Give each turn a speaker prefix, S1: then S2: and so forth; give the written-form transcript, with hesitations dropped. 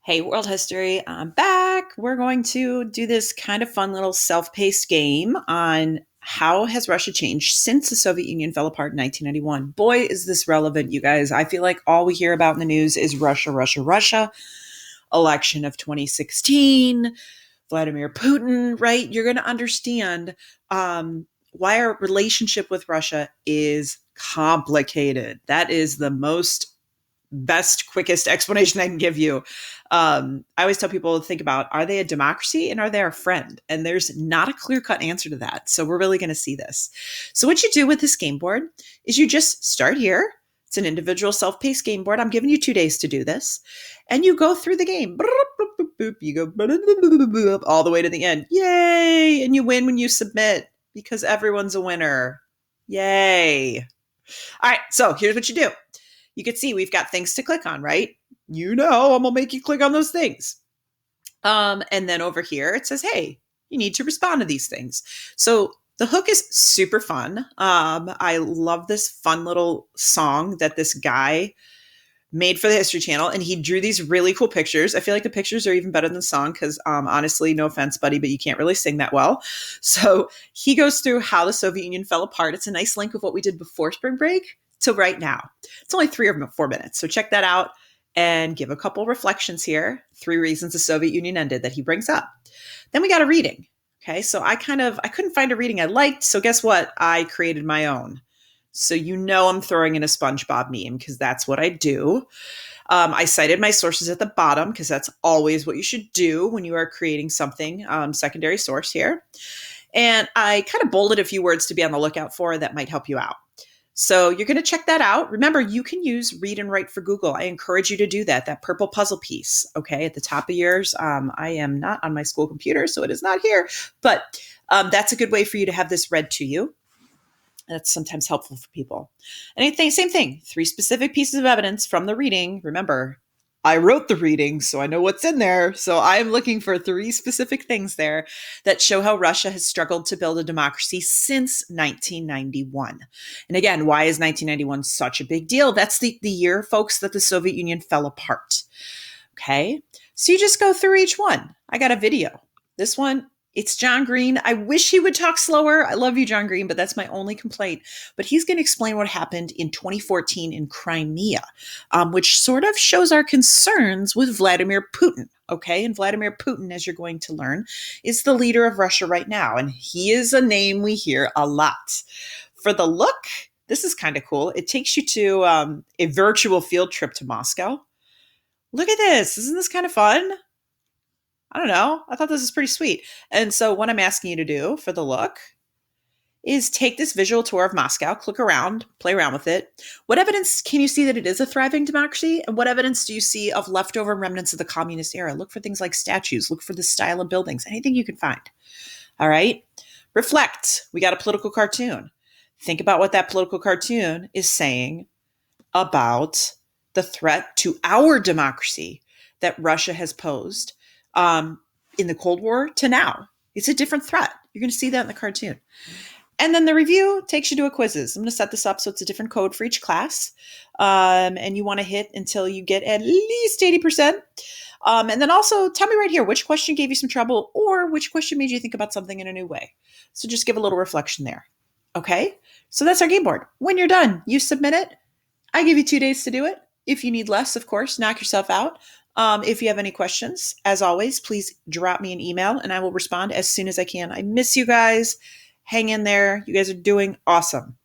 S1: Hey, world history, I'm back. We're going to do this kind of fun little self-paced game on how has Russia changed since the Soviet Union fell apart in 1991. Boy, is this relevant, you guys. I feel like all we hear about in the news is Russia, Russia, Russia, election of 2016, Vladimir Putin, right? You're going to understand why our relationship with Russia is complicated. That is the most best, quickest explanation I can give you. I always tell people to think about, are they a democracy and are they a friend? And there's not a clear cut answer to that. So we're really going to see this. So what you do with this game board is you just start here. It's an individual self-paced game board. I'm giving you 2 days to do this. And you go through the game. You go all the way to the end. Yay! And you win when you submit because everyone's a winner. Yay. All right, so here's what you do. You can see we've got things to click on, right? I'm gonna make you click on those things. And then over here it says, hey, you need to respond to these things. So the hook is super fun. I love this fun little song that this guy made for the History Channel, and he drew these really cool pictures. I feel like the pictures are even better than the song because honestly, no offense, buddy, but you can't really sing that well. So he goes through how the Soviet Union fell apart. It's a nice link of what we did before spring break to right now. It's only 3 or 4 minutes. So check that out and give a couple reflections here. 3 reasons the Soviet Union ended that he brings up. Then we got a reading. Okay, so I couldn't find a reading I liked. So guess what? I created my own. So I'm throwing in a SpongeBob meme because that's what I do. I cited my sources at the bottom because that's always what you should do when you are creating something, secondary source here. And I kind of bolded a few words to be on the lookout for that might help you out. So you're going to check that out. Remember, you can use Read and Write for Google. I encourage you to do that. That purple puzzle piece, okay, at the top of yours. I am not on my school computer, so it is not here. But that's a good way for you to have this read to you. That's sometimes helpful for people. Anything, same thing. 3 specific pieces of evidence from the reading. Remember, I wrote the reading, so I know what's in there. So I'm looking for 3 specific things there that show how Russia has struggled to build a democracy since 1991. And again, why is 1991 such a big deal? That's the year, folks, that the Soviet Union fell apart. Okay, so you just go through each one. I got a video. This one, it's John Green. I wish he would talk slower. I love you, John Green, but that's my only complaint. But he's going to explain what happened in 2014 in Crimea, which sort of shows our concerns with Vladimir Putin. Okay, and Vladimir Putin, as you're going to learn, is the leader of Russia right now. And he is a name we hear a lot. For the look, this is kind of cool. It takes you to a virtual field trip to Moscow. Look at this. Isn't this kind of fun? I don't know. I thought this was pretty sweet. And so what I'm asking you to do for the look is take this visual tour of Moscow, click around, play around with it. What evidence can you see that it is a thriving democracy? And what evidence do you see of leftover remnants of the communist era? Look for things like statues, look for the style of buildings, anything you can find. All right. Reflect. We got a political cartoon. Think about what that political cartoon is saying about the threat to our democracy that Russia has posed in the Cold War to now. It's a different threat. You're going to see that in the cartoon. And then the review takes you to a quizzes. I'm going to set this up so it's a different code for each class. And you want to hit until you get at least 80%. And then also tell me right here, which question gave you some trouble or which question made you think about something in a new way. So just give a little reflection there. Okay? So that's our game board. When you're done, you submit it. I give you 2 days to do it. If you need less, of course, knock yourself out. If you have any questions, as always, please drop me an email and I will respond as soon as I can. I miss you guys. Hang in there. You guys are doing awesome.